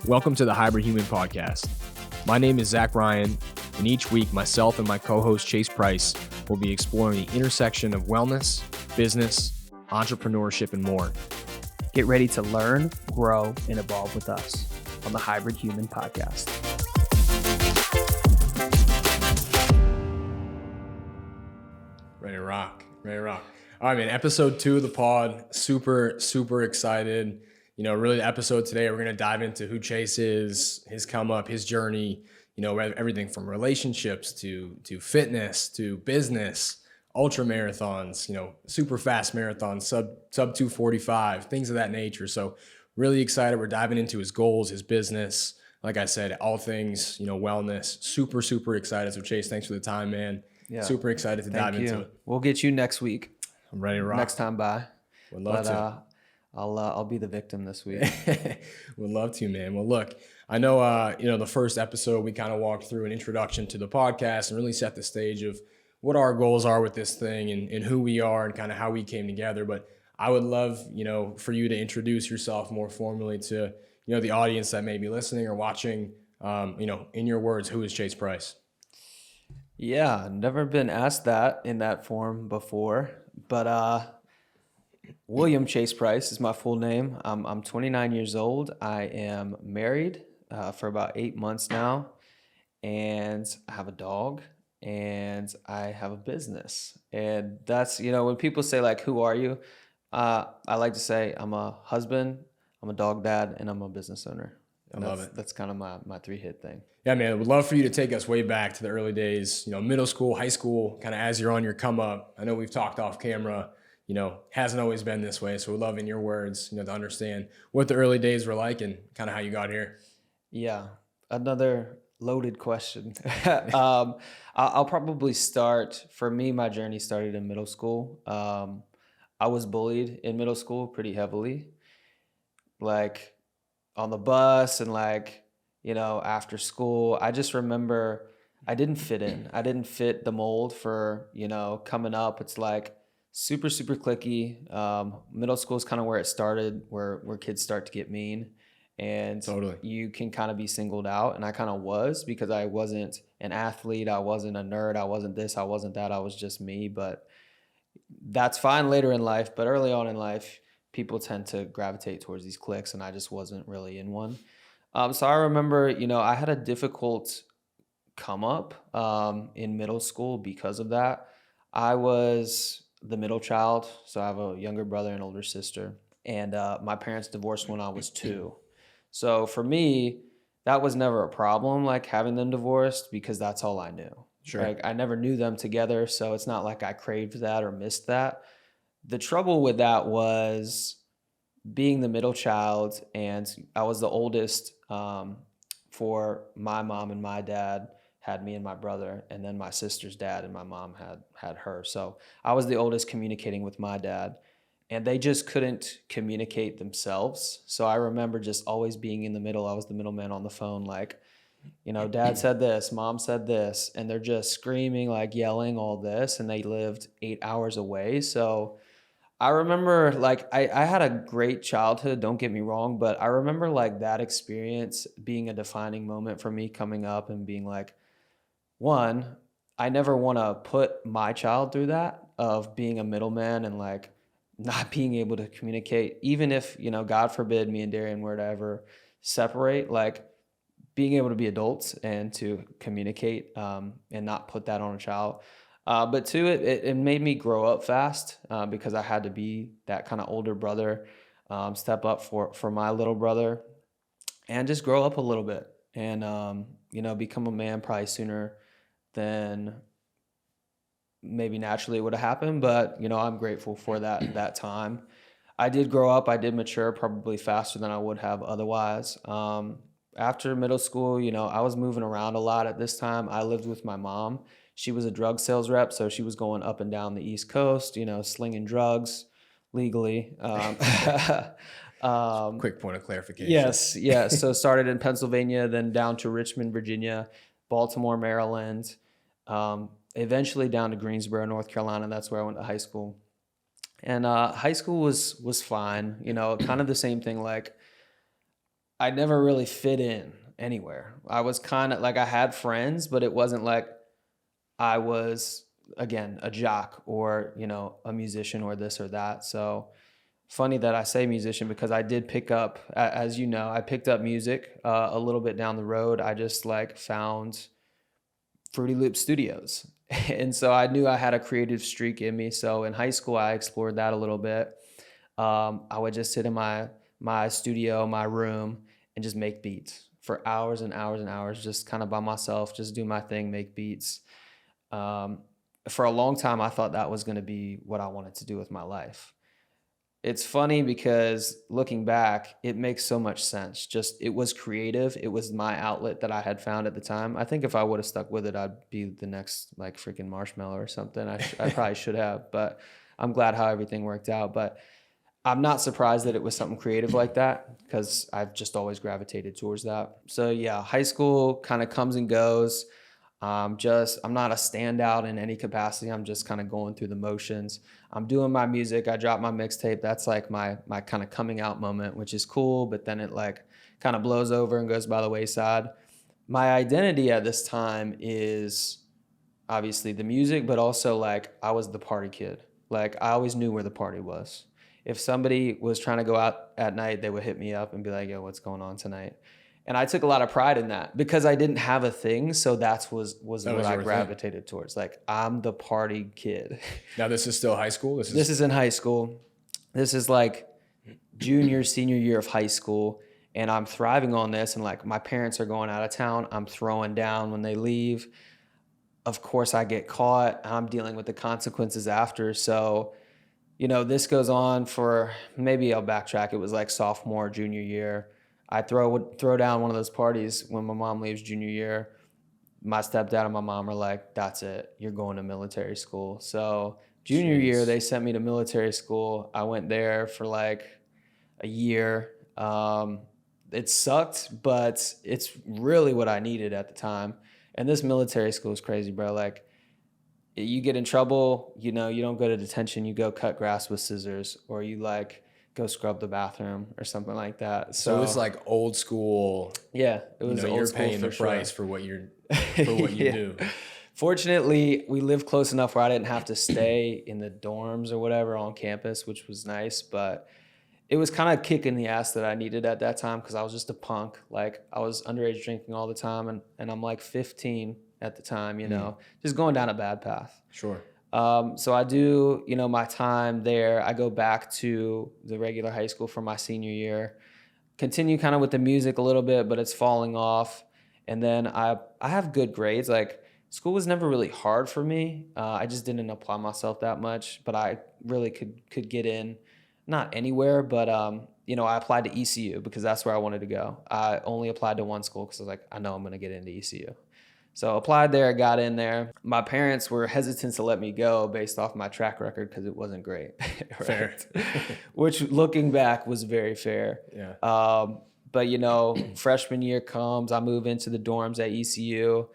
Welcome to the Hybrid Human Podcast. My name is Zach Ryan, and each week myself and my co-host Chase Price will be exploring the intersection of wellness, business, entrepreneurship, and more. Get ready to learn, grow, and evolve with us on the Hybrid Human Podcast. Ready to rock. All right, man, episode 2 of the pod. Super excited. Really the episode today, we're going to dive into who Chase is, his come up, his journey, everything from relationships to fitness, to business, ultra marathons, super fast marathons, sub 245, things of that nature. So really excited. We're diving into his goals, his business. Like I said, all things, wellness, super excited. So Chase, thanks for the time, man. Yeah. Super excited to dive into it. We'll get you next week. I'm ready to rock. Next time by. Would love to. I'll be the victim this week. Would love to, man. Well, look, I know, the first episode, we kind of walked through an introduction to the podcast and really set the stage of what our goals are with this thing and who we are and kind of how we came together. But I would love, for you to introduce yourself more formally to, the audience that may be listening or watching, in your words, who is Chase Price? Yeah, never been asked that in that form before, but William Chase Price is my full name. I'm 29 years old. I am married for about 8 months now, and I have a dog, and I have a business. And that's, when people say, like, who are you? I like to say I'm a husband, I'm a dog dad, and I'm a business owner. I love it. That's kind of my 3-hit thing. Yeah, man, I would love for you to take us way back to the early days, middle school, high school, kind of as you're on your come up. I know we've talked off camera, hasn't always been this way. So we'd love in your words, to understand what the early days were like and kind of how you got here. Yeah, another loaded question. I'll probably start, for me, my journey started in middle school. I was bullied in middle school pretty heavily, like on the bus and after school. I just remember I didn't fit in. I didn't fit the mold for, coming up. It's like super cliquey. Middle school is kind of where it started, where kids start to get mean. And totally, you can kind of be singled out. And I kind of was, because I wasn't an athlete. I wasn't a nerd. I wasn't this. I wasn't that. I was just me. But that's fine later in life. But early on in life, people tend to gravitate towards these cliques, and I just wasn't really in one. So I remember, I had a difficult come up in middle school because of that. I was the middle child, so I have a younger brother and older sister, and my parents divorced when I was 2. So for me, that was never a problem, like having them divorced, because that's all I knew. Sure. Like I never knew them together, so it's not like I craved that or missed that. The trouble with that was being the middle child, and I was the oldest for my mom, and my dad had me and my brother, and then my sister's dad and my mom had her. So I was the oldest communicating with my dad, and they just couldn't communicate themselves. So I remember just always being in the middle. I was the middleman on the phone, like, dad said this, mom said this, and they're just screaming, like yelling all this, and they lived 8 hours away. So I remember, I had a great childhood, don't get me wrong, but I remember that experience being a defining moment for me coming up and being like, one, I never want to put my child through that, of being a middleman and not being able to communicate, even if, God forbid, me and Darian were to ever separate, being able to be adults and to communicate and not put that on a child. But two, it made me grow up fast because I had to be that kind of older brother, step up for my little brother, and just grow up a little bit and, become a man probably sooner than maybe naturally would have happened. But, I'm grateful for that time. I did grow up. I did mature probably faster than I would have otherwise. After middle school, I was moving around a lot at this time. I lived with my mom. She was a drug sales rep, so she was going up and down the East Coast, slinging drugs legally. Quick point of clarification. Yes. So started in Pennsylvania, then down to Richmond, Virginia, Baltimore, Maryland, eventually down to Greensboro, North Carolina. That's where I went to high school. And high school was fine, kind of the same thing. I never really fit in anywhere. I was kind of like, I had friends, but it wasn't like I was, again, a jock or, a musician or this or that. So funny that I say musician because I did pick up, as you know, I picked up music a little bit down the road. I just like found Fruity Loop Studios. And so I knew I had a creative streak in me. So in high school, I explored that a little bit. I would just sit in my studio, my room, and just make beats for hours and hours and hours, just kind of by myself, just do my thing, make beats. Um, for a long time, I thought that was going to be what I wanted to do with my life. It's funny because looking back, it makes so much sense. Just it was creative. It was my outlet that I had found at the time. I think if I would have stuck with it, I'd be the next like freaking Marshmallow or something. I probably should have, but I'm glad how everything worked out. But I'm not surprised that it was something creative like that because I've just always gravitated towards that. So yeah, high school kind of comes and goes. I'm not a standout in any capacity. I'm just kind of going through the motions. I'm doing my music. I dropped my mixtape. That's like my kind of coming out moment, which is cool, but then it like kind of blows over and goes by the wayside. My identity at this time is obviously the music, but also like I was the party kid. Like I always knew where the party was. If somebody was trying to go out at night, they would hit me up and be like, yo, what's going on tonight? And I took a lot of pride in that because I didn't have a thing. So that was what I gravitated towards. Like I'm the party kid. Now this is still high school? This is in high school. This is like junior, senior year of high school. And I'm thriving on this. And like my parents are going out of town. I'm throwing down when they leave. Of course I get caught. I'm dealing with the consequences after. So, this goes on for, maybe I'll backtrack. It was like sophomore, junior year. I throw down one of those parties when my mom leaves junior year. My stepdad and my mom are like, that's it. You're going to military school. So junior year, they sent me to military school. I went there for like a year. It sucked, but it's really what I needed at the time. And this military school is crazy, bro. Like you get in trouble, you don't go to detention. You go cut grass with scissors, or you like go scrub the bathroom or something like that. So it's like old school. Yeah, it was old you're school paying the price for what you do. Fortunately, we lived close enough where I didn't have to stay in the dorms or whatever on campus, which was nice. But it was kind of kicking the ass that I needed at that time because I was just a punk. Like I was underage drinking all the time, and I'm like 15 at the time, just going down a bad path. Sure. So I do, my time there. I go back to the regular high school for my senior year, continue kind of with the music a little bit, but it's falling off. And then I have good grades. Like school was never really hard for me. I just didn't apply myself that much, but I really could get in, not anywhere, but I applied to ECU because that's where I wanted to go. I only applied to one school because I was like, I know I'm going to get into ECU. So applied there, got in there. My parents were hesitant to let me go based off my track record because it wasn't great. Right? Fair. Which looking back was very fair. Yeah. But freshman year comes, I move into the dorms at ECU.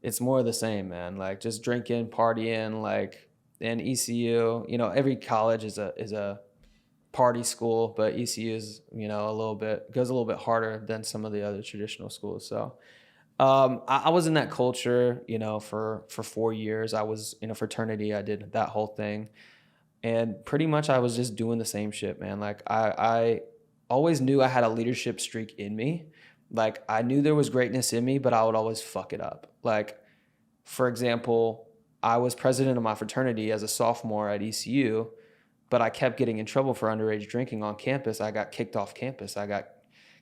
It's more of the same, man. Like just drinking, partying, like in ECU, every college is a party school, but ECU is, goes a little bit harder than some of the other traditional schools. So I was in that culture, for 4 years. I was in a fraternity. I did that whole thing. And pretty much I was just doing the same shit, man. Like I always knew I had a leadership streak in me. Like I knew there was greatness in me, but I would always fuck it up. Like, for example, I was president of my fraternity as a sophomore at ECU, but I kept getting in trouble for underage drinking on campus. I got kicked off campus. I got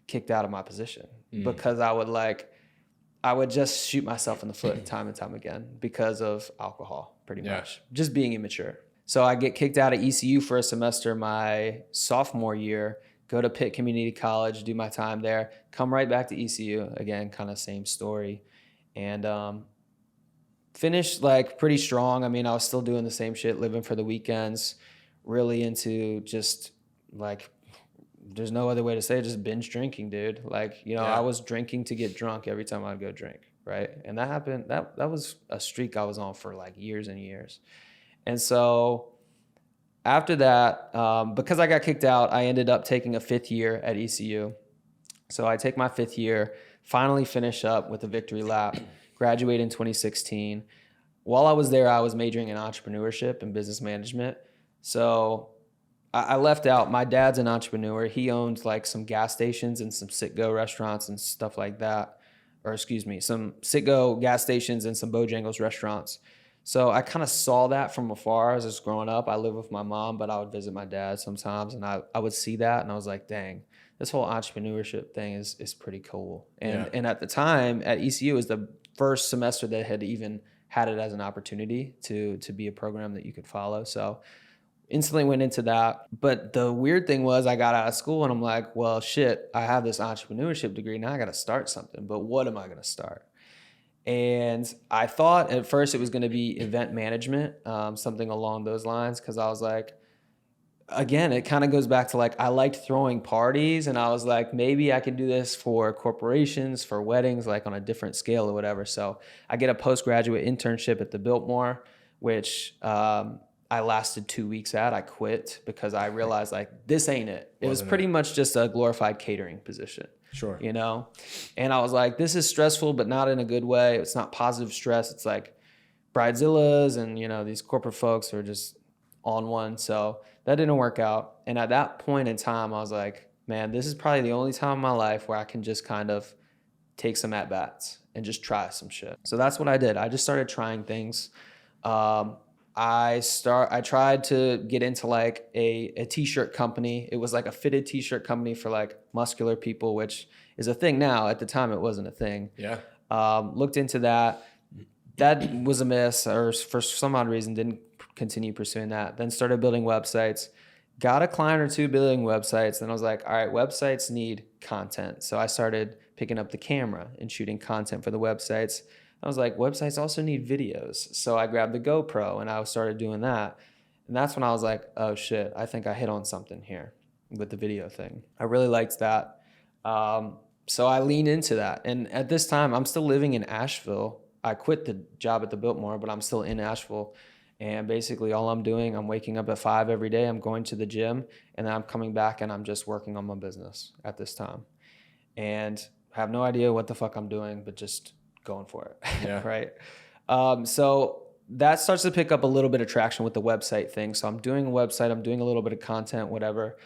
kicked out of my position because I would just shoot myself in the foot time and time again because of alcohol, pretty much. Just being immature. So I get kicked out of ECU for a semester my sophomore year, go to Pitt Community College, do my time there, come right back to ECU. Again, kind of same story. And finished like pretty strong. I mean, I was still doing the same shit, living for the weekends, really into just like, there's no other way to say it, just binge drinking, dude. Like, I was drinking to get drunk every time I'd go drink, right? And that happened, that was a streak I was on for like years and years. And so after that, because I got kicked out, I ended up taking a 5th year at ECU. So I take my 5th year, finally finish up with a victory lap, graduate in 2016. While I was there, I was majoring in entrepreneurship and business management. So I left out, my dad's an entrepreneur. He owns like some gas stations and some sit-go restaurants and stuff like that. Or excuse me, some sit-go gas stations and some Bojangles restaurants. So I kind of saw that from afar as I was growing up. I lived with my mom, but I would visit my dad sometimes, and I would see that, and I was like, dang, this whole entrepreneurship thing is pretty cool. And at the time at ECU, it was the first semester that had even had it as an opportunity to be a program that you could follow. So instantly went into that. But the weird thing was I got out of school and I'm like, well, shit, I have this entrepreneurship degree. Now I got to start something. But what am I going to start? And I thought at first it was going to be event management, something along those lines. Because I was like, again, it kind of goes back to like, I liked throwing parties. And I was like, maybe I can do this for corporations, for weddings, like on a different scale or whatever. So I get a postgraduate internship at the Biltmore, which I lasted 2 weeks at. I quit because I realized like, this ain't it. It was pretty much just a glorified catering position. Sure. You know? And I was like, this is stressful, but not in a good way. It's not positive stress. It's like bridezillas and, you know, these corporate folks are just on one. So that didn't work out. And at that point in time, I was like, man, this is probably the only time in my life where I can just kind of take some at-bats and just try some shit. So that's what I did. I just started trying things. I tried to get into like a t-shirt company. It was like a fitted t-shirt company for like muscular people, which is a thing now. At the time, it wasn't a thing. Yeah. Looked into that. That was a miss, or for some odd reason, didn't continue pursuing that. Then started building websites. Got a client or two building websites. Then I was like, all right, websites need content. So I started picking up the camera and shooting content for the websites. I was like, websites also need videos. So I grabbed the GoPro and I started doing that. And that's when I was like, oh shit, I think I hit on something here with the video thing. I really liked that. So I leaned into that. And at this time, I'm still living in Asheville. I quit the job at the Biltmore, but I'm still in Asheville. And basically all I'm doing, I'm waking up at 5 every day. I'm going to the gym and then I'm coming back and I'm just working on my business at this time. And I have no idea what the fuck I'm doing, but just going for it. Yeah. Right. So that starts to pick up a little bit of traction with the website thing. So I'm doing a website, I'm doing a little bit of content, whatever.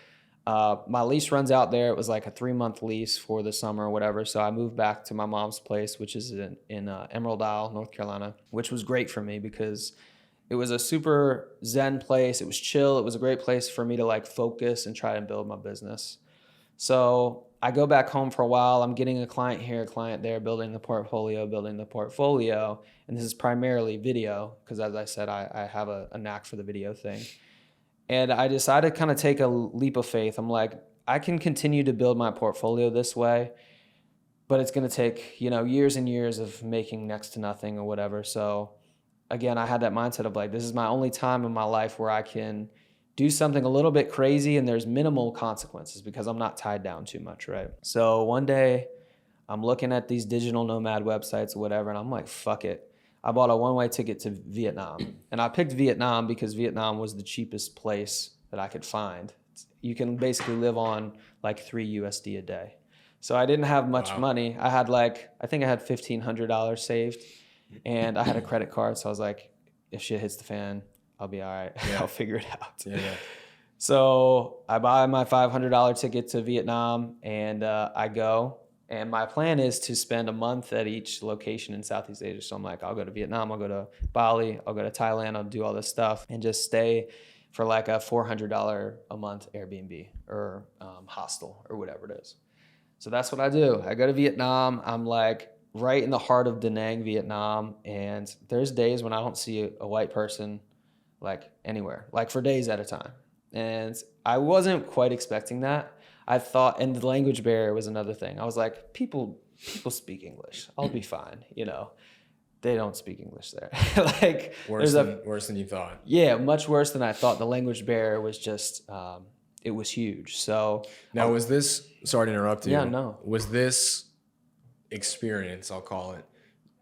My lease runs out there. It was like a 3-month lease for the summer or whatever. So I moved back to my mom's place, which is in Emerald Isle, North Carolina, which was great for me because it was a super zen place. It was chill. It was a great place for me to like focus and try and build my business. So I go back home for a while. I'm getting a client here, a client there, building the portfolio. And this is primarily video because as I said, I have a knack for the video thing. And I decided to kind of take a leap of faith. I'm like, I can continue to build my portfolio this way, but it's going to take, you know, years and years of making next to nothing or whatever. So again, I had that mindset of like, this is my only time in my life where I can do something a little bit crazy and there's minimal consequences because I'm not tied down too much, right? So one day I'm looking at these digital nomad websites or whatever, and I'm like, fuck it. I bought a one-way ticket to Vietnam. And I picked Vietnam because Vietnam was the cheapest place that I could find. You can basically live on like $3 USD a day. So I didn't have much money. I had I think I had $1,500 saved and I had a credit card. So I was like, if shit hits the fan, I'll be all right. Yeah. I'll figure it out. Yeah. So I buy my $500 ticket to Vietnam and I go. And my plan is to spend a month at each location in Southeast Asia. So I'm like, I'll go to Vietnam, I'll go to Bali, I'll go to Thailand, I'll do all this stuff and just stay for like a $400 a month Airbnb or hostel or whatever it is. So that's what I do. I go to Vietnam. I'm like right in the heart of Da Nang, Vietnam. And there's days when I don't see a white person like anywhere, like for days at a time. And I wasn't quite expecting that. I thought, and the language barrier was another thing. I was like, people speak English. I'll be fine. You know, they don't speak English there. Like worse than you thought. Yeah, much worse than I thought. The language barrier was just, it was huge. So now was this, sorry to interrupt you. Yeah, no. Was this experience, I'll call it,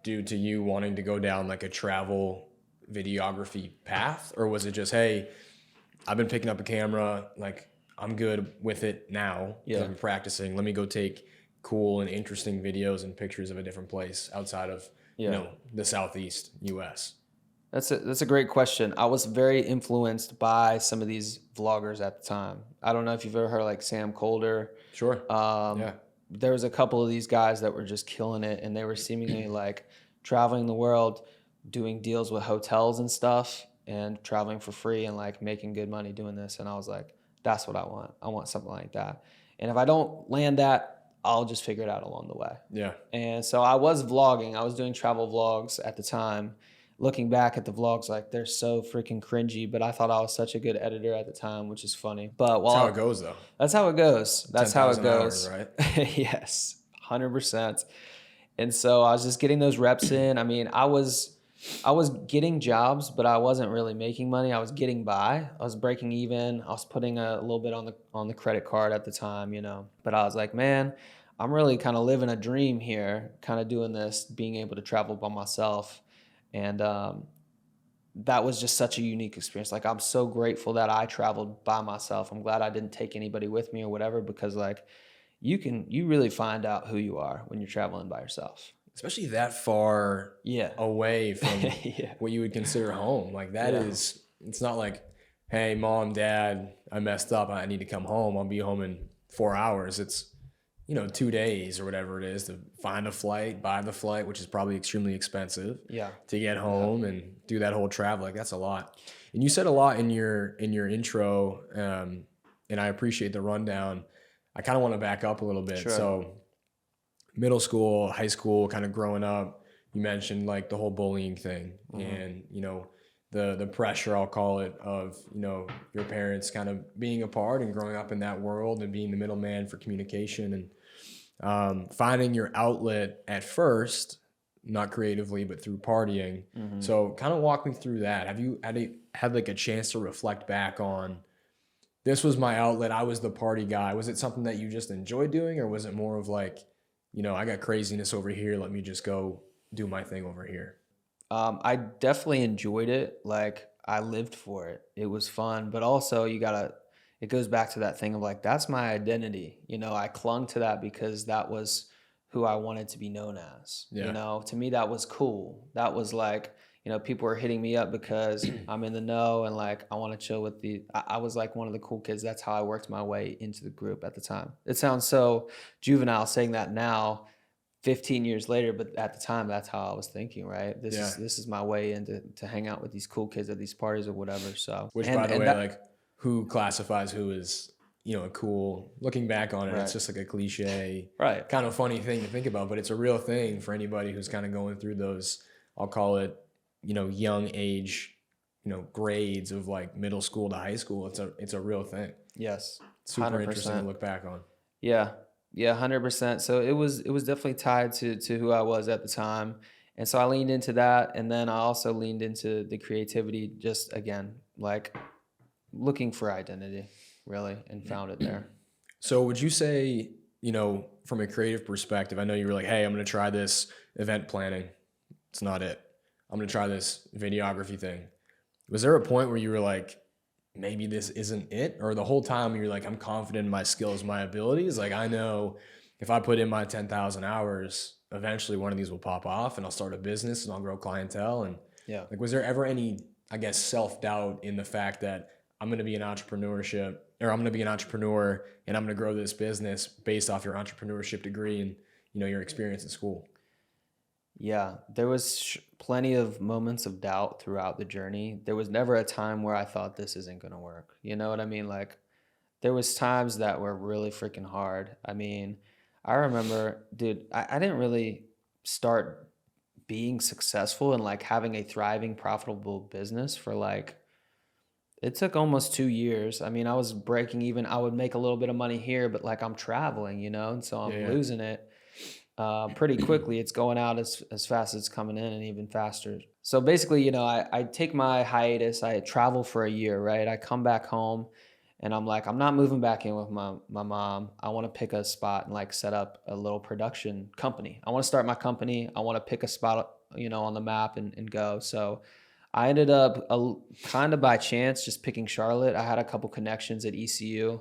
due to you wanting to go down like a travel videography path? Or was it just, hey, I've been picking up a camera, like I'm good with it now. Yeah. I'm practicing. Let me go take cool and interesting videos and pictures of a different place outside of, Yeah. the Southeast US? That's a great question. I was very influenced by some of these vloggers at the time. I don't know if you've ever heard of like Sam Colder. Sure. Um, Yeah. there was a couple of these guys that were just killing it, and they were seemingly like traveling the world, doing deals with hotels and stuff, and traveling for free and like making good money doing this. And I was like, that's what I want. I want something like that. And if I don't land that, I'll just figure it out along the way. Yeah. And so I was vlogging. I was doing travel vlogs at the time. Looking back at the vlogs, like they're so freaking cringy, but I thought I was such a good editor at the time, which is funny. But That's how it goes though. that's how it goes. That's how it 10,000 goes. hours, right? Yes, 100%. And so I was just getting those reps in. I mean, I was getting jobs, but I wasn't really making money. I was getting by. I was breaking even. I was putting a little bit on the credit card at the time, But I was like, man, I'm really kind of living a dream here, kind of doing this, being able to travel by myself. And that was just such a unique experience. Like, I'm so grateful that I traveled by myself. I'm glad I didn't take anybody with me or whatever, because like you really find out who you are when you're traveling by yourself. Especially that far Yeah. away from Yeah. what you would consider home. Like that Yeah. is, it's not like, hey, mom, dad, I messed up. I need to come home. I'll be home in 4 hours. It's, 2 days or whatever it is to find a flight, buy the flight, which is probably extremely expensive. Yeah. To get home and do that whole travel. Like that's a lot. And you said a lot in your intro, and I appreciate the rundown. I kind of want to back up a little bit. Sure. So middle school, high school, kind of growing up, you mentioned like the whole bullying thing and, the pressure, I'll call it, of, your parents kind of being apart and growing up in that world and being the middleman for communication and finding your outlet at first, not creatively, but through partying. So kind of walk me through that. Have you had like a chance to reflect back on, this was my outlet, I was the party guy? Was it something that you just enjoyed doing, or was it more of like, I got craziness over here, let me just go do my thing over here? I definitely enjoyed it. Like, I lived for it. It was fun, but also it goes back to that thing of like, that's my identity. I clung to that because that was who I wanted to be known as. Yeah. To me, that was cool. That was like, people were hitting me up because I'm in the know and like, I want to chill with I was like one of the cool kids. That's how I worked my way into the group at the time. It sounds so juvenile saying that now, 15 years later, but at the time, that's how I was thinking, right? This is my way into to hang out with these cool kids at these parties or whatever. So, Which, by the way, like, who classifies who is, a cool, looking back on it, Right. It's just like a cliche, right. kind of funny thing to think about, but it's a real thing for anybody who's kind of going through those, I'll call it, young age, grades of like middle school to high school. It's a real thing. Yes. Super 100%. interesting to look back on. Yeah. Yeah, 100%. So it was definitely tied to who I was at the time. And so I leaned into that. And then I also leaned into the creativity, just again, like looking for identity really, and found it there. So would you say, from a creative perspective, I know you were like, hey, I'm going to try this event planning. It's not it. I'm going to try this videography thing. Was there a point where you were like, maybe this isn't it? Or the whole time you're like, I'm confident in my skills, my abilities. Like, I know if I put in my 10,000 hours, eventually one of these will pop off and I'll start a business and I'll grow clientele. And Yeah. like, was there ever any, I guess, self-doubt in the fact that I'm going to be an entrepreneur and I'm going to grow this business based off your entrepreneurship degree and, your experience in school? Yeah, there was plenty of moments of doubt throughout the journey. There was never a time where I thought this isn't going to work. You know what I mean? Like, there was times that were really freaking hard. I mean, I remember, dude, I didn't really start being successful and like having a thriving, profitable business for like, it took almost 2 years. I mean, I was breaking even. I would make a little bit of money here, but like I'm traveling, and so I'm losing it. Pretty quickly. It's going out as fast as it's coming in, and even faster. So basically, I take my hiatus. I travel for a year, right? I come back home and I'm like, I'm not moving back in with my mom. I want to pick a spot and like set up a little production company. I want to start my company. I want to pick a spot, on the map and go. So I ended up kind of by chance just picking Charlotte. I had a couple connections at ECU.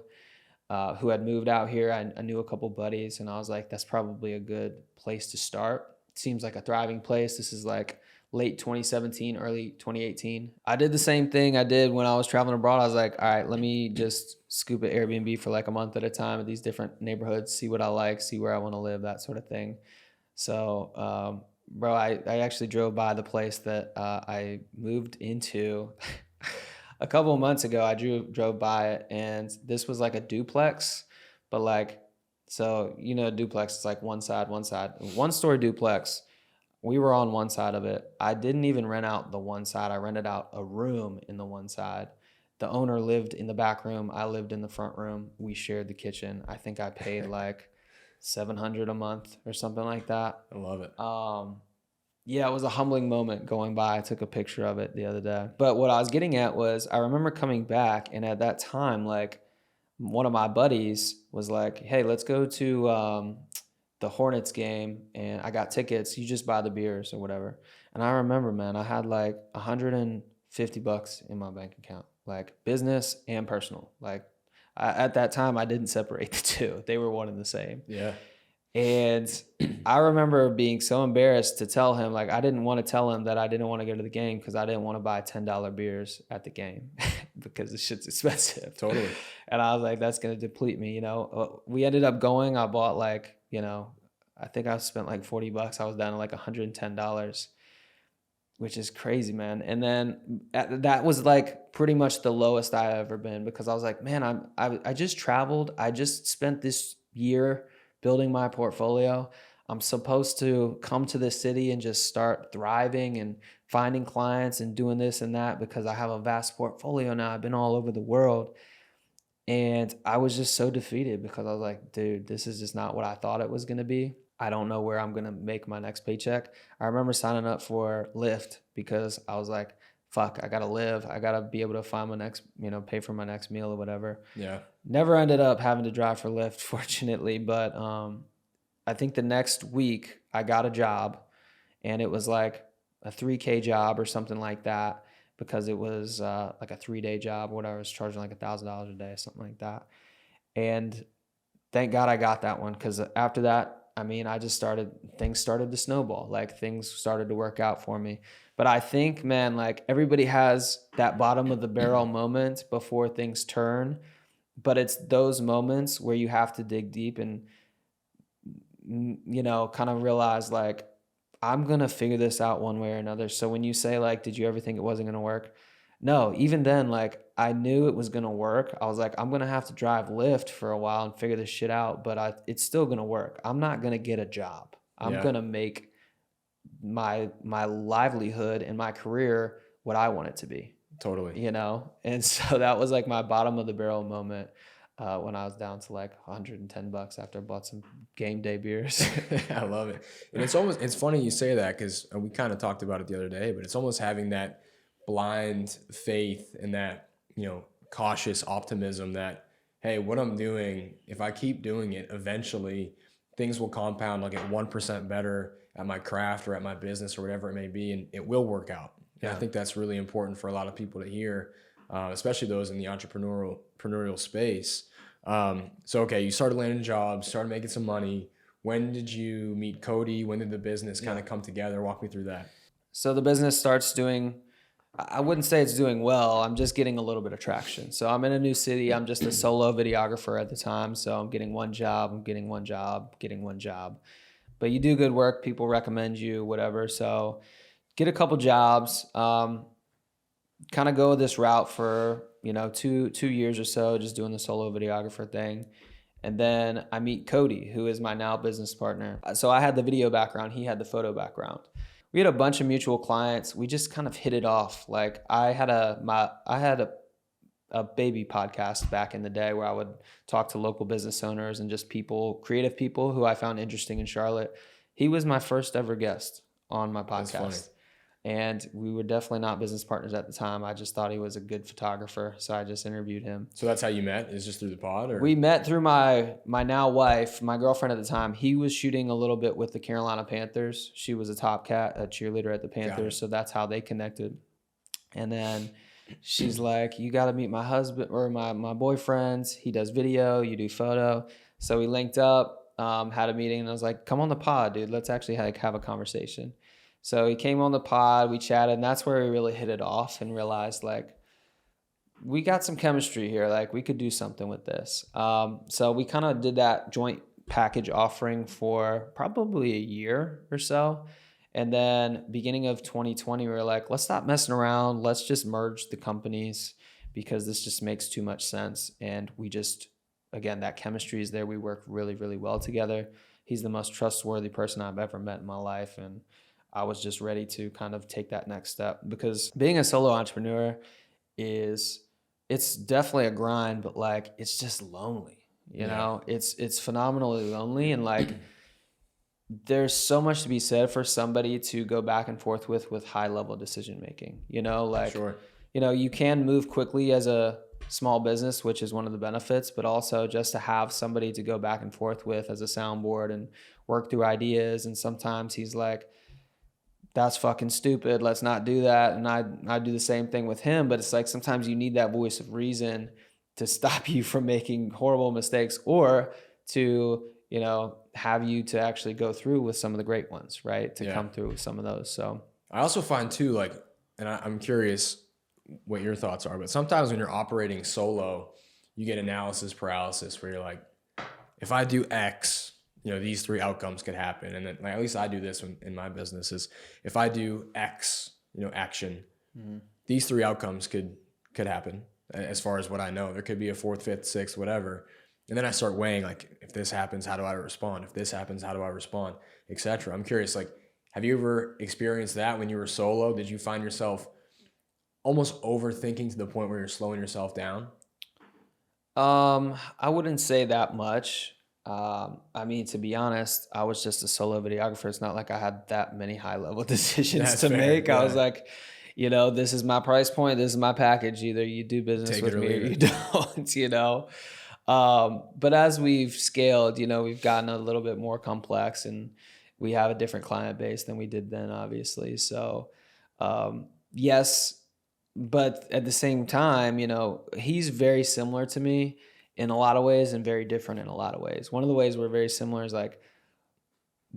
who had moved out here. I knew a couple buddies, and I was like, that's probably a good place to start. It seems like a thriving place. This is like late 2017, early 2018. I did the same thing I did when I was traveling abroad. I was like, all right, let me just scoop at Airbnb for like a month at a time at these different neighborhoods, see what I like, see where I want to live, that sort of thing. So, bro, I actually drove by the place that I moved into a couple of months ago. I drove by it, and this was like a duplex, but like, so, you know, a duplex is like one story duplex. We were on one side of it. I didn't even rent out the one side. I rented out a room in the one side. The owner lived in the back room. I lived in the front room. We shared the kitchen. I think I paid like $700 a month or something like that. I love it. Yeah, it was a humbling moment going by. I took a picture of it the other day. But what I was getting at was, I remember coming back, and at that time, like, one of my buddies was like, hey, let's go to the Hornets game, and I got tickets. You just buy the beers or whatever. And I remember, man, I had like $150 in my bank account, like business and personal. Like, at that time, I didn't separate the two. They were one and the same. Yeah. And I remember being so embarrassed to tell him, like, I didn't want to tell him that I didn't want to go to the game because I didn't want to buy $10 beers at the game because the shit's expensive. Totally. And I was like, that's going to deplete me, you know. We ended up going. I bought like, you know, I think I spent like $40. I was down to like $110, which is crazy, man. And then that was like pretty much the lowest I ever been, because I was like, man, I just traveled. I just spent this year building my portfolio. I'm supposed to come to this city and just start thriving and finding clients and doing this and that because I have a vast portfolio now. I've been all over the world. And I was just so defeated because I was like, dude, this is just not what I thought it was going to be. I don't know where I'm going to make my next paycheck. I remember signing up for Lyft because I was like, fuck, I got to live. I got to be able to find my next, you know, pay for my next meal or whatever. Yeah. Never ended up having to drive for Lyft, fortunately. But I think the next week I got a job, and it was like a 3K job or something like that, because it was like a 3-day job or whatever. I was charging like $1,000 a day, something like that. And thank God I got that one, because after that, I mean, things started to snowball. Like, things started to work out for me. But I think, man, like, everybody has that bottom of the barrel moment before things turn. But it's those moments where you have to dig deep and, you know, kind of realize, like, I'm going to figure this out one way or another. So when you say, like, did you ever think it wasn't going to work? No, even then, like, I knew it was going to work. I was like, I'm going to have to drive Lyft for a while and figure this shit out, but it's still going to work. I'm not going to get a job. I'm going to make my livelihood and my career what I want it to be. Totally. You know? And so that was like my bottom of the barrel moment when I was down to like $110 after I bought some game day beers. I love it. And it's funny you say that, because we kind of talked about it the other day, but it's almost having that blind faith and that, you know, cautious optimism that, hey, what I'm doing, if I keep doing it, eventually things will compound. I'll get 1% better at my craft or at my business or whatever it may be, and it will work out. Yeah. And I think that's really important for a lot of people to hear, especially those in the entrepreneurial space. So, okay, you started landing jobs, started making some money. When did you meet Cody? When did the business kind of come together? Walk me through that. So the business starts doing, I wouldn't say it's doing well. I'm just getting a little bit of traction. So I'm in a new city. I'm just a solo videographer at the time. So I'm getting one job, getting one job. But you do good work. People recommend you, whatever. So get a couple jobs, kind of go this route for, you know, two years or so, just doing the solo videographer thing. And then I meet Cody, who is my now business partner. So I had the video background. He had the photo background. We had a bunch of mutual clients. We just kind of hit it off. Like, I had a baby podcast back in the day where I would talk to local business owners and just creative people who I found interesting in Charlotte. He was my first ever guest on my podcast. That's funny. And we were definitely not business partners at the time. I just thought he was a good photographer, so I just interviewed him. So that's how you met? Is just through the pod? Or? We met through my now wife, my girlfriend at the time. He was shooting a little bit with the Carolina Panthers. She was a top cat, a cheerleader at the Panthers, so that's how they connected. And then she's like, you got to meet my husband or my boyfriend. He does video, you do photo. So we linked up, had a meeting, and I was like, come on the pod, dude. Let's actually like have a conversation. So he came on the pod, we chatted, and that's where we really hit it off and realized like, we got some chemistry here. Like we could do something with this. So we kind of did that joint package offering for probably a year or so. And then beginning of 2020, we were like, let's stop messing around. Let's just merge the companies because this just makes too much sense. And we just, again, that chemistry is there. We work really, really well together. He's the most trustworthy person I've ever met in my life. And I was just ready to kind of take that next step because being a solo entrepreneur it's definitely a grind, but like, it's just lonely, you know, it's phenomenally lonely. And like, there's so much to be said for somebody to go back and forth with high level decision making, you know, like, you know, you can move quickly as a small business, which is one of the benefits, but also just to have somebody to go back and forth with as a soundboard and work through ideas. And sometimes he's like, that's fucking stupid. Let's not do that. And I do the same thing with him, but it's like, sometimes you need that voice of reason to stop you from making horrible mistakes or to, you know, have you to actually go through with some of the great ones, right? To come through with some of those. So I also find too, like, and I'm curious what your thoughts are, but sometimes when you're operating solo, you get analysis paralysis where you're like, if I do X, you know, these three outcomes could happen. And then like, at least I do this in my business is if I do X, you know, action, these three outcomes could happen as far as what I know. There could be a fourth, fifth, sixth, whatever. And then I start weighing like, if this happens, how do I respond? If this happens, how do I respond? Etc. I'm curious, like, have you ever experienced that when you were solo? Did you find yourself almost overthinking to the point where you're slowing yourself down? I wouldn't say that much. I mean, to be honest, I was just a solo videographer. It's not like I had that many high level decisions to make. I was like, you know, this is my price point. This is my package. Either you do business with me or you don't, you know? But as we've scaled, you know, we've gotten a little bit more complex and we have a different client base than we did then, obviously. So, yes, but at the same time, you know, he's very similar to me in a lot of ways and very different in a lot of ways. One of the ways we're very similar is like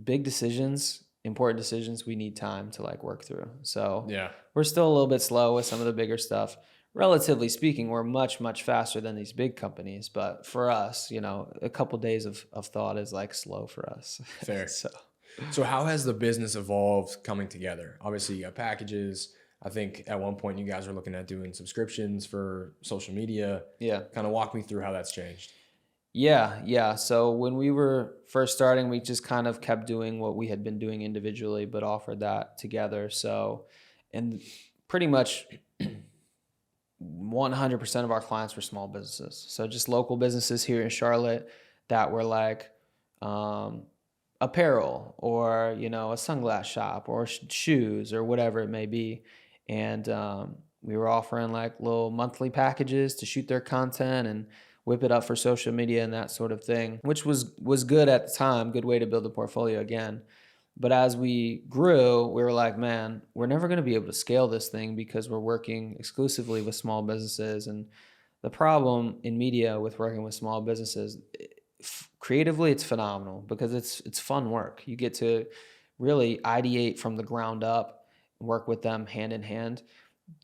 big decisions, important decisions, we need time to like work through. So we're still a little bit slow with some of the bigger stuff. Relatively speaking, we're much, much faster than these big companies. But for us, you know, a couple days of thought is like slow for us. Fair. So how has the business evolved coming together? Obviously you got packages. I think at one point you guys were looking at doing subscriptions for social media. Kind of walk me through how that's changed. Yeah. So when we were first starting, we just kind of kept doing what we had been doing individually, but offered that together. So, and pretty much 100% of our clients were small businesses. So just local businesses here in Charlotte that were like apparel or, you know, a sunglass shop or shoes or whatever it may be. And we were offering like little monthly packages to shoot their content and whip it up for social media and that sort of thing, which was good at the time, good way to build a portfolio again. But as we grew, we were like, man, we're never going to be able to scale this thing because we're working exclusively with small businesses. And the problem in media with working with small businesses, creatively, it's phenomenal because it's fun work. You get to really ideate from the ground up, work with them hand in hand.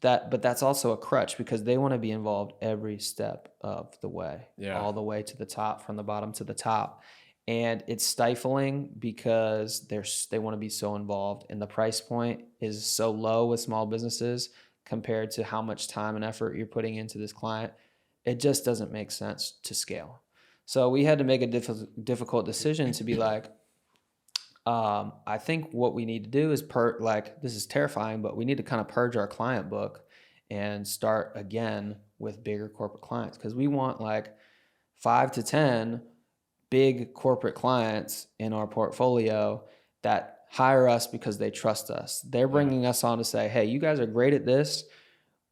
But that's also a crutch because they want to be involved every step of the way, all the way to the top, from the bottom to the top. And it's stifling because they want to be so involved, and the price point is so low with small businesses compared to how much time and effort you're putting into this client. It just doesn't make sense to scale. So we had to make a difficult decision to be like, I think what we need to do is this is terrifying, but we need to kind of purge our client book and start again with bigger corporate clients, because we want like 5 to 10 big corporate clients in our portfolio that hire us because they trust us. They're bringing us on to say, hey, you guys are great at this.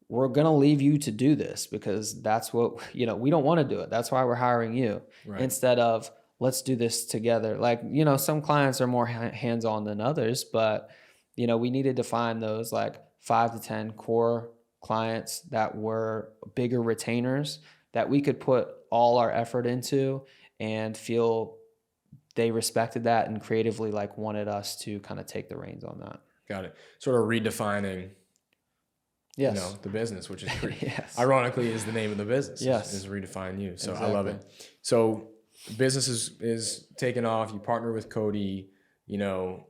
We're going to leave you to do this because that's what, you know, we don't want to do it. That's why we're hiring you instead of let's do this together. Like, you know, some clients are more hands-on than others, but, you know, we needed to find those like 5 to 10 core clients that were bigger retainers that we could put all our effort into and feel they respected that and creatively like wanted us to kind of take the reins on that. Got it. Sort of redefining, Yes. you know, the business, which is pretty, Yes. ironically is the name of the business. Yes. Is redefine you. So Exactly. I love it. So business is taking off. You partner with Cody, you know,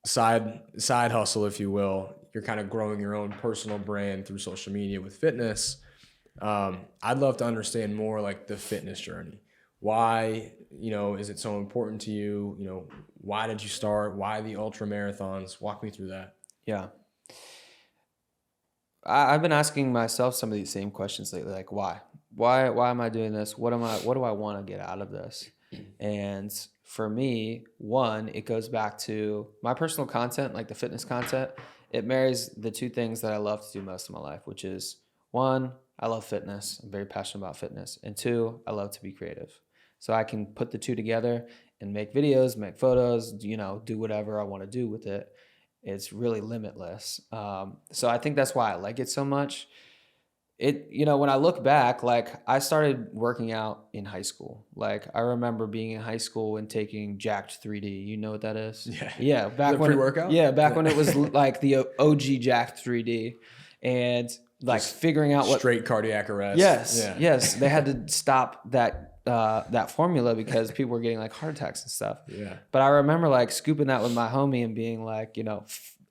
side hustle, if you will. You're kind of growing your own personal brand through social media with fitness. I'd love to understand more like the fitness journey. Why, you know, is it so important to you? You know, why did you start? Why the ultra marathons? Walk me through that. Yeah. I've been asking myself some of these same questions lately, like why am I doing this? What do I want to get out of this? And for me, one, it goes back to my personal content, like the fitness content. It marries the two things that I love to do most of my life, which is one, I love fitness. I'm very passionate about fitness. And two, I love to be creative. So I can put the two together and make videos, make photos, you know, do whatever I want to do with it. It's really limitless. So I think that's why I like it so much. It, you know, when I look back, like I started working out in high school. Like I remember being in high school and taking Jacked 3D. You know what that is? Yeah. Yeah. Back when pre-workout? back when it was like the OG Jacked 3D, and like Just figuring out what straight cardiac arrest. Yes, Yeah. yes. They had to stop that formula because people were getting like heart attacks and stuff. Yeah. But I remember like scooping that with my homie and being like, you know,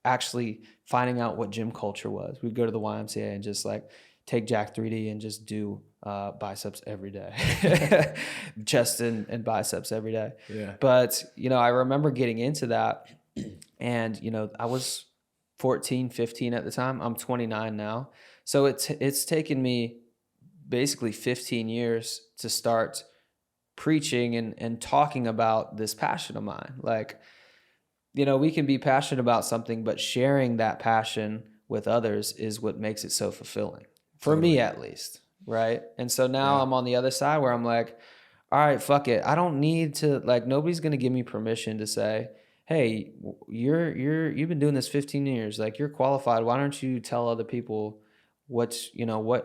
actually finding out what gym culture was. We'd go to the YMCA and just like take Jack 3D and just do biceps every day, chest and biceps every day. Yeah. But, you know, I remember getting into that and, you know, I was 14, 15 at the time. I'm 29 now. So it's taken me basically 15 years to start preaching and talking about this passion of mine. Like, you know, we can be passionate about something, but sharing that passion with others is what makes it so fulfilling. For me, at least. Right. And so now I'm on the other side where I'm like, all right, fuck it. I don't need to, like, nobody's going to give me permission to say, hey, you've been doing this 15 years. Like, you're qualified. Why don't you tell other people what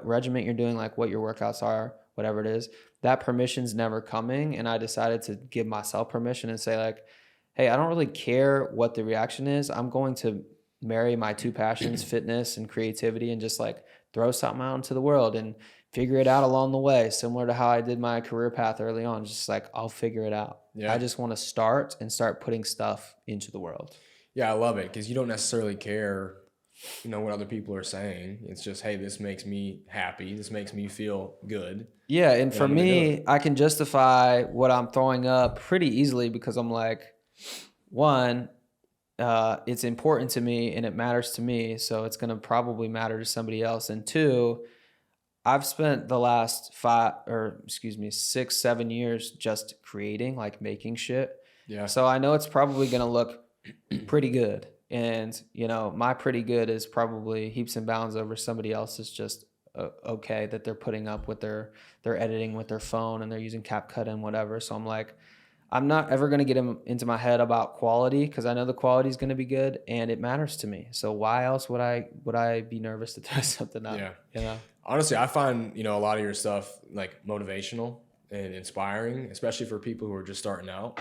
regiment you're doing, like what your workouts are, whatever it is. That permission's never coming. And I decided to give myself permission and say like, hey, I don't really care what the reaction is. I'm going to marry my two passions, fitness and creativity, and just like throw something out into the world and figure it out along the way. Similar to how I did my career path early on, just like, I'll figure it out. Yeah. I just want to start putting stuff into the world. Yeah. I love it. Because you don't necessarily care, you know, what other people are saying. It's just, hey, this makes me happy. This makes me feel good. Yeah. And for me, I can justify what I'm throwing up pretty easily because I'm like, one, it's important to me and it matters to me. So it's going to probably matter to somebody else. And two, I've spent the last 6, 7 years just creating, like making shit. Yeah. So I know it's probably going to look pretty good. And, you know, my pretty good is probably heaps and bounds over somebody else's just okay that they're putting up with their editing with their phone and they're using CapCut and whatever. So I'm like, I'm not ever going to get into my head about quality because I know the quality is going to be good and it matters to me. So why else would I be nervous to throw something up? Yeah. You know? Honestly, I find, you know, a lot of your stuff like motivational and inspiring, especially for people who are just starting out.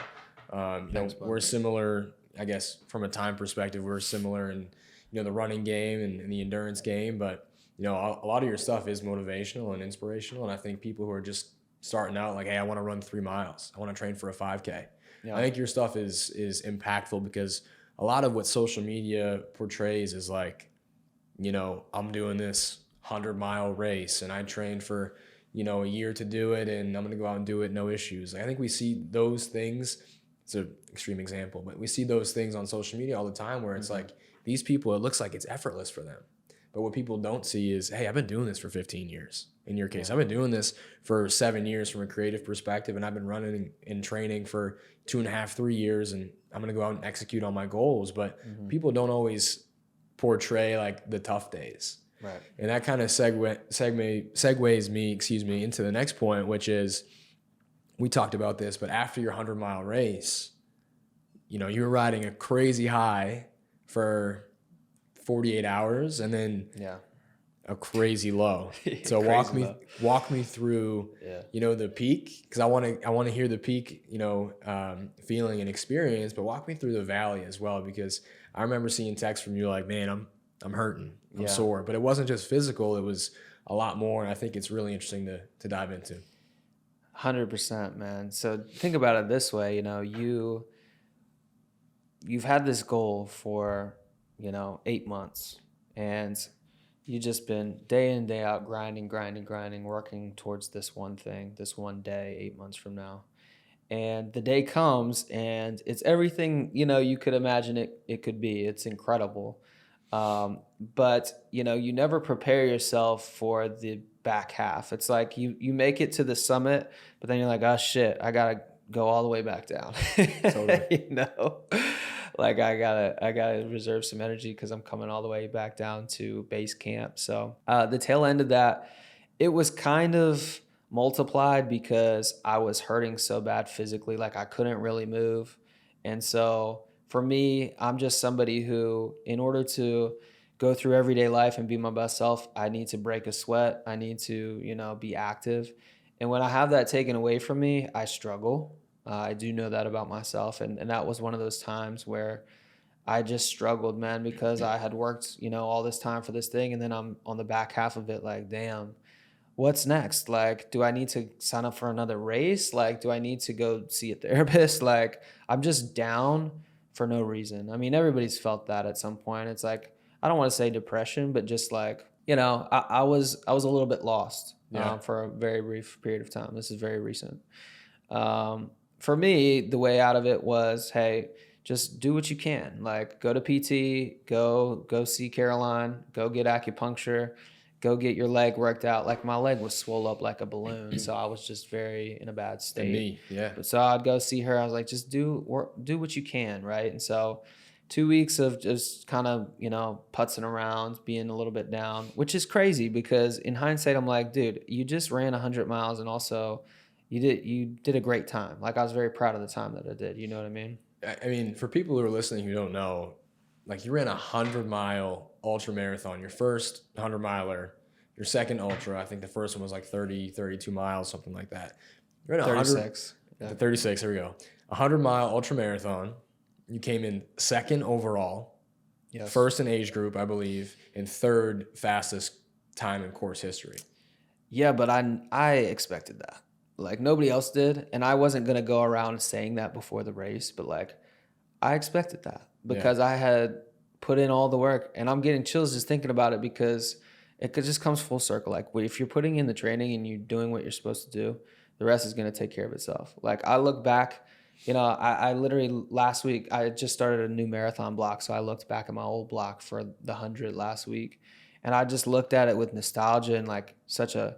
We're similar, I guess, from a time perspective. We're similar in, you know, the running game and the endurance game. But, you know, a lot of your stuff is motivational and inspirational. And I think people who are just starting out like, hey, I want to run 3 miles. I want to train for a 5K. Yeah. I think your stuff is impactful because a lot of what social media portrays is like, you know, I'm doing this 100-mile race and I trained for, you know, a year to do it and I'm going to go out and do it, no issues. I think we see those things. It's an extreme example, but we see those things on social media all the time where it's like these people, it looks like it's effortless for them. But what people don't see is, hey, I've been doing this for 15 years. In your case, I've been doing this for 7 years from a creative perspective, and I've been running and training for 2.5, 3 years, and I'm going to go out and execute on my goals. But people don't always portray like the tough days. Right. And that kind of segues me into the next point, which is we talked about this, but after your 100-mile race, you know, you were riding a crazy high for 48 hours and then a crazy low. So Crazy low. walk me through, Yeah. the peak, because I want to hear the peak, feeling and experience, but walk me through the valley as well, because I remember seeing texts from you like, man, I'm hurting, I'm Yeah. sore, but it wasn't just physical, it was a lot more, and I think it's really interesting to dive into. 100%, man. So think about it this way, you've had this goal for, 8 months, and you just been day in, day out, grinding, working towards this one thing, this one day, 8 months from now. And the day comes and it's everything, you could imagine it could be. It's incredible. But you never prepare yourself for the back half. It's like you make it to the summit, but then you're like, oh shit, I gotta go all the way back down. Totally. Like I gotta reserve some energy because I'm coming all the way back down to base camp. So the tail end of that, it was kind of multiplied because I was hurting so bad physically, like I couldn't really move. And so for me, I'm just somebody who, in order to go through everyday life and be my best self, I need to break a sweat. I need to, be active. And when I have that taken away from me, I struggle. I do know that about myself. And that was one of those times where I just struggled, man, because I had worked, all this time for this thing. And then I'm on the back half of it like, damn, what's next? Like, do I need to sign up for another race? Like, do I need to go see a therapist? Like, I'm just down for no reason. I mean, everybody's felt that at some point. It's like, I don't want to say depression, but just like, I was a little bit lost for a very brief period of time. This is very recent. For me, the way out of it was, hey, just do what you can. Like, go to PT, go see Caroline, go get acupuncture, go get your leg worked out. Like, my leg was swole up like a balloon, so I was just very in a bad state. The knee, yeah. But so I'd go see her. I was like, just do what you can, right? And so 2 weeks of just kind of, putzing around, being a little bit down, which is crazy because in hindsight, I'm like, dude, you just ran 100 miles and also you did a great time. Like, I was very proud of the time that I did. You know what I mean? I mean, for people who are listening who don't know, like, you ran a 100-mile ultra marathon, your first 100-miler, your second ultra. I think the first one was like 32 miles, something like that. You ran 36. Yeah. 36, here we go. 100-mile ultra marathon. You came in second overall, Yes. first in age group, I believe, and third fastest time in course history. Yeah, but I expected that. Like, nobody else did, and I wasn't going to go around saying that before the race, but like, I expected that because I had put in all the work, and I'm getting chills just thinking about it because it just comes full circle. Like, if you're putting in the training and you're doing what you're supposed to do, the rest is going to take care of itself. Like, I look back, I literally last week, I just started a new marathon block. So I looked back at my old block for the 100 last week, and I just looked at it with nostalgia and like such a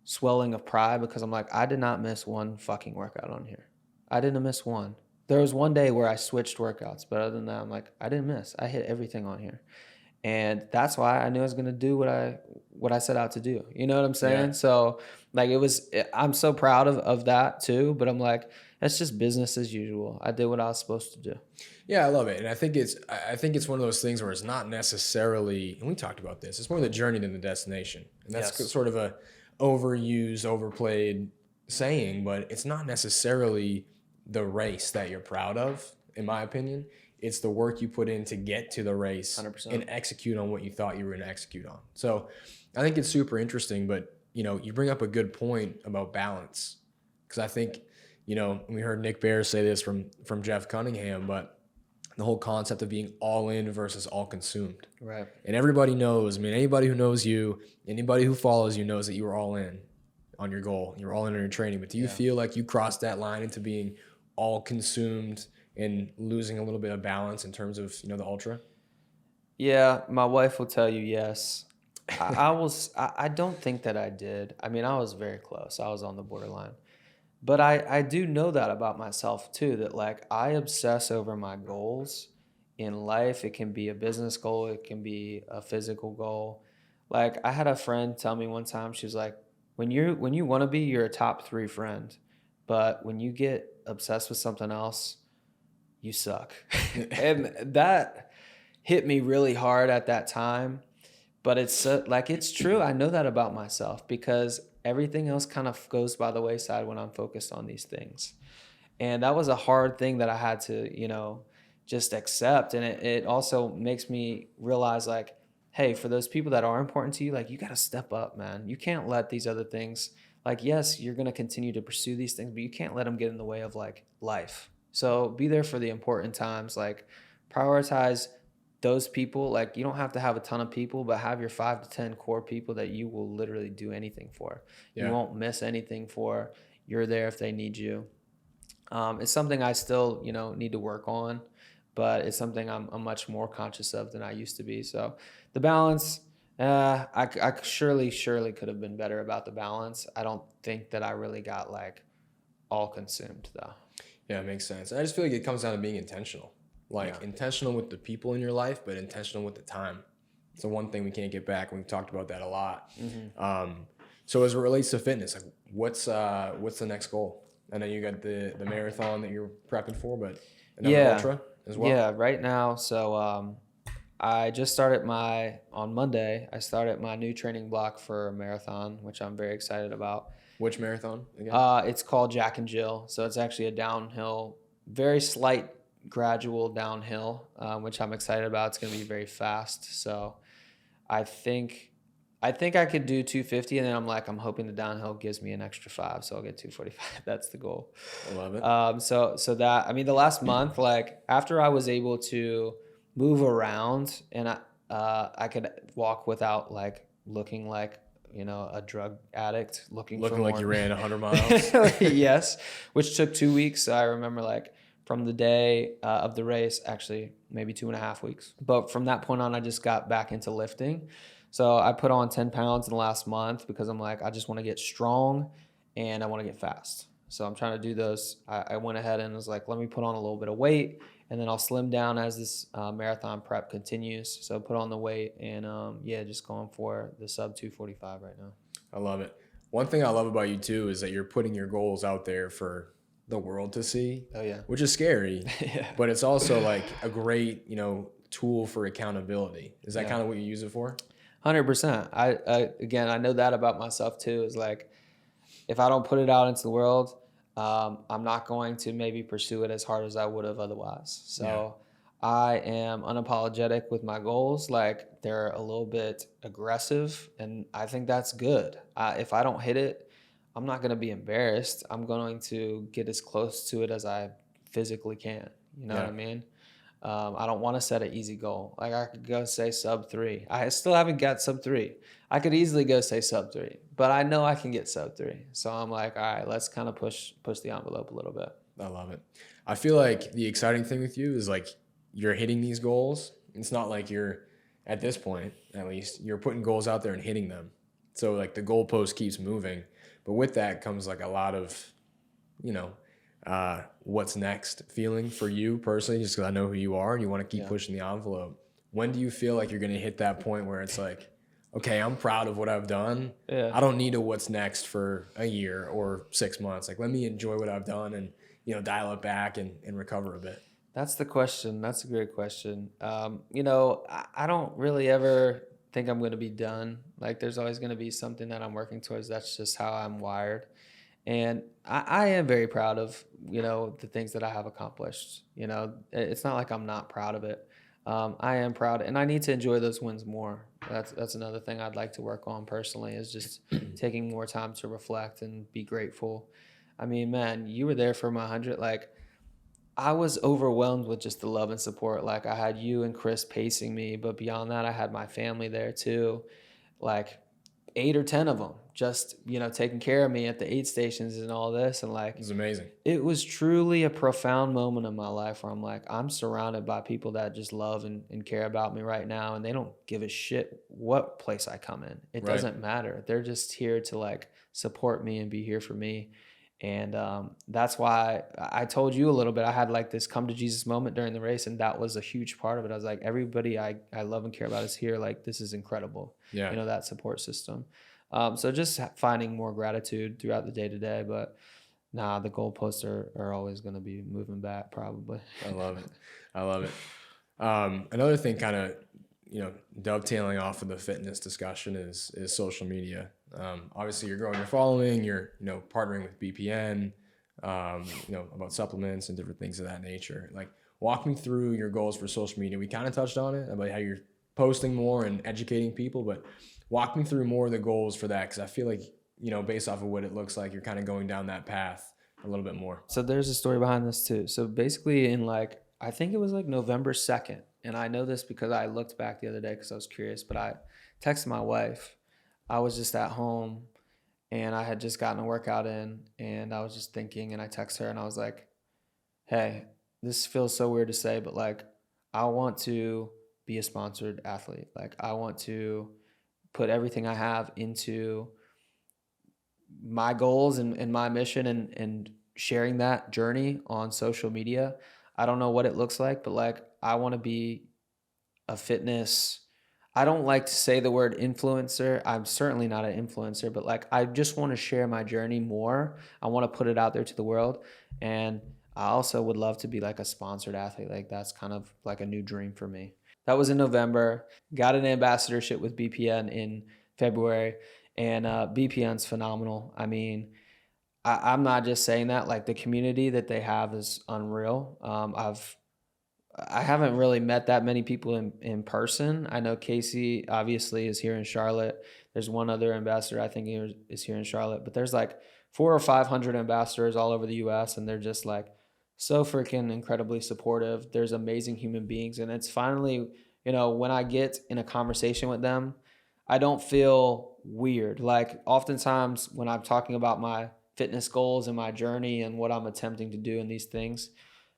swelling of pride because I'm like, I did not miss one fucking workout on here. I didn't miss one. There was one day where I switched workouts, but other than that, I'm like, I didn't miss. I hit everything on here. And that's why I knew I was going to do what I set out to do. You know what I'm saying? Yeah. So like, I'm so proud of that too, but I'm like, that's just business as usual. I did what I was supposed to do. Yeah, I love it. And I think it's one of those things where it's not necessarily, and we talked about this, it's more the journey than the destination. And that's sort of a overused, overplayed saying, but it's not necessarily the race that you're proud of, in my opinion. It's the work you put in to get to the race 100%. and execute on what you thought you were going to execute on. So I think it's super interesting, but you bring up a good point about balance, because I think, we heard Nick Bear say this from Jeff Cunningham, but the whole concept of being all in versus all consumed. Right. And everybody knows, anybody who knows you, anybody who follows you knows that you were all in on your goal. You were all in on your training. But do you feel like you crossed that line into being all consumed and losing a little bit of balance in terms of, the ultra? Yeah, my wife will tell you yes. I don't think that I did. I mean, I was very close. I was on the borderline. But I do know that about myself too, that like I obsess over my goals in life. It can be a business goal. It can be a physical goal. Like, I had a friend tell me one time, she was like, when you want to be, you're a top 3 friend. But when you get obsessed with something else, you suck. And that hit me really hard at that time. But it's like, it's true. I know that about myself because everything else kind of goes by the wayside when I'm focused on these things. And that was a hard thing that I had to, just accept. And it also makes me realize, like, hey, for those people that are important to you, like, you got to step up, man. You can't let these other things, like, yes, you're going to continue to pursue these things, but you can't let them get in the way of like life. So be there for the important times, like prioritize those people. Like, you don't have to have a ton of people, but have your 5 to 10 core people that you will literally do anything for. You won't miss anything for. You're there if they need you. It's something I still, need to work on, but it's something I'm much more conscious of than I used to be. So the balance, I surely could have been better about the balance. I don't think that I really got like all consumed though. Yeah, it makes sense. I just feel like it comes down to being intentional, like intentional with the people in your life, but intentional with the time. It's the one thing we can't get back. We've talked about that a lot. So as it relates to fitness, like what's the next goal? I know you got the marathon that you're prepping for, but another ultra as well. Yeah, right now. So I just started on Monday, I started my new training block for a marathon, which I'm very excited about. Which marathon again? It's called Jack and Jill. So it's actually a downhill, very slight gradual downhill, which I'm excited about. It's going to be very fast. So I think I could do 250, and then I'm hoping the downhill gives me an extra 5, so I'll get 245. That's the goal. I love it. So that, I mean, the last month, like after I was able to move around and I could walk without like looking like, a drug addict looking like you ran 100 miles. Yes, which took 2 weeks. I remember like from the day of the race, actually maybe 2.5 weeks. But from that point on, I just got back into lifting. So I put on 10 pounds in the last month because I'm like, I just want to get strong and I want to get fast. So I'm trying to do those. I went ahead and was like, let me put on a little bit of weight and then I'll slim down as this marathon prep continues. So put on the weight and just going for the sub 245 right now. I love it. One thing I love about you too is that you're putting your goals out there for the world to see. Oh yeah. Which is scary. But it's also like a great, tool for accountability. Is that kind of what you use it for? 100%. I know that about myself too, is like, if I don't put it out into the world, I'm not going to maybe pursue it as hard as I would have otherwise. So I am unapologetic with my goals. Like, they're a little bit aggressive, and I think that's good. If I don't hit it, I'm not going to be embarrassed. I'm going to get as close to it as I physically can. You know what I mean? I don't want to set an easy goal. Like, I could go say sub 3. I still haven't got sub 3. I could easily go say sub 3, but I know I can get sub 3. So I'm like, all right, let's kind of push the envelope a little bit. I love it. I feel like the exciting thing with you is like you're hitting these goals. It's not like you're, at this point, at least, you're putting goals out there and hitting them. So like the goalpost keeps moving. But with that comes like a lot of, what's next feeling for you personally, just because I know who you are and you want to keep pushing the envelope. When do you feel like you're going to hit that point where it's like, okay, I'm proud of what I've done. I don't need a what's next for a year or 6 months. Like, let me enjoy what I've done and, dial it back and recover a bit. That's the question. That's a great question. I don't really ever think I'm going to be done. Like, there's always going to be something that I'm working towards. That's just how I'm wired. And I am very proud of, the things that I have accomplished. It's not like I'm not proud of it. I am proud, and I need to enjoy those wins more. That's another thing I'd like to work on personally, is just taking more time to reflect and be grateful. I mean, man, you were there for my 100. Like, I was overwhelmed with just the love and support. Like, I had you and Chris pacing me, but beyond that, I had my family there too. Like 8 or 10 of them just, taking care of me at the aid stations and all this. And like, It's amazing. It was truly a profound moment in my life where I'm like, I'm surrounded by people that just love and care about me right now. And they don't give a shit what place I come in. It doesn't matter. They're just here to like support me and be here for me. And that's why I told you a little bit, I had like this come to Jesus moment during the race. And that was a huge part of it. I was like, everybody I love and care about is here. Like, this is incredible. Yeah. That support system. So just finding more gratitude throughout the day to day, but the goalposts are always going to be moving back probably. I love it. Another thing kind of, dovetailing off of the fitness discussion is social media. Obviously you're growing your following, you're, partnering with BPN, about supplements and different things of that nature. Like, walk me through your goals for social media. We kind of touched on it about how you're posting more and educating people, but walk me through more of the goals for that. Cause I feel like, based off of what it looks like, you're kind of going down that path a little bit more. So there's a story behind this too. So basically I think it was like November 2nd. And I know this because I looked back the other day because I was curious, but I texted my wife. I was just at home and I had just gotten a workout in and I was just thinking, and I texted her and I was like, hey, this feels so weird to say, but like, I want to be a sponsored athlete. Like, I want to put everything I have into my goals and my mission and sharing that journey on social media. I don't know what it looks like, but like, I want to be a fitness. I don't like to say the word influencer. I'm certainly not an influencer, but like, I just want to share my journey more. I want to put it out there to the world. And I also would love to be like a sponsored athlete. Like, that's kind of like a new dream for me. That was in November. Got an ambassadorship with BPN in February, and BPN's phenomenal. I mean, I'm not just saying that. Like, the community that they have is unreal. I haven't really met that many people in person. I know Casey obviously is here in Charlotte. There's one other ambassador I think is here in Charlotte, but there's like 400 or 500 ambassadors all over the US, and they're just like so freaking incredibly supportive. There's amazing human beings, and it's finally, when I get in a conversation with them, I don't feel weird. Like, oftentimes when I'm talking about my fitness goals and my journey and what I'm attempting to do in these things,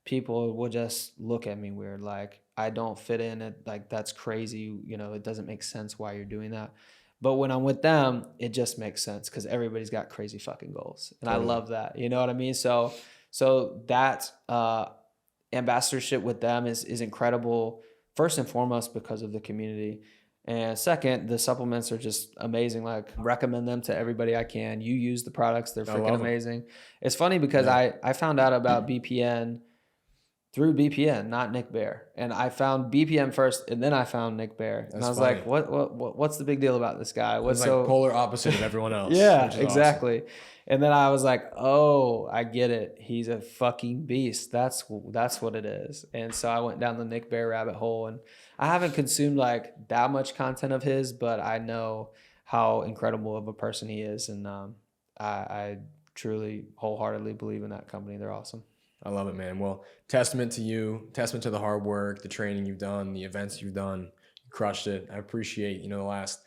people will just look at me weird. Like, I don't fit in it. Like, that's crazy. It doesn't make sense why you're doing that. But when I'm with them, it just makes sense because everybody's got crazy fucking goals. And totally. I love that. You know what I mean? So that ambassadorship with them is incredible, first and foremost, because of the community. And second, the supplements are just amazing. Like, recommend them to everybody I can. You use the products. They're freaking amazing. It's funny because I found out about BPN through BPN, not Nick Bear. And I found BPN first, and then I found Nick Bear. And I was funny. Like, what's the big deal about this guy? What's like polar opposite of everyone else. Yeah, exactly. Awesome. And then I was like, oh, I get it. He's a fucking beast. That's what it is. And so I went down the Nick Bear rabbit hole, and I haven't consumed like that much content of his, but I know how incredible of a person he is. And I truly wholeheartedly believe in that company. They're awesome. I love it, man. Well, testament to you, testament to the hard work, the training you've done, the events you've done. You crushed it. I appreciate, the last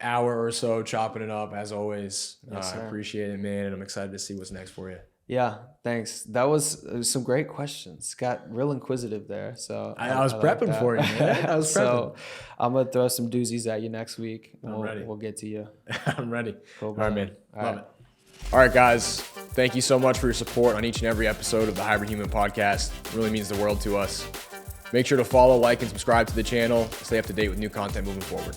hour or so chopping it up as always. Yes, I appreciate it, man. And I'm excited to see what's next for you. Yeah, thanks. That was some great questions. Got real inquisitive there. So I was prepping for you, man. I was prepping. So I'm going to throw some doozies at you next week. I'm ready. We'll get to you. I'm ready. Cool, all right, man. Love it. All right, guys. Thank you so much for your support on each and every episode of the Hybrid Human Podcast. It really means the world to us. Make sure to follow, like, and subscribe to the channel to stay up to date with new content moving forward.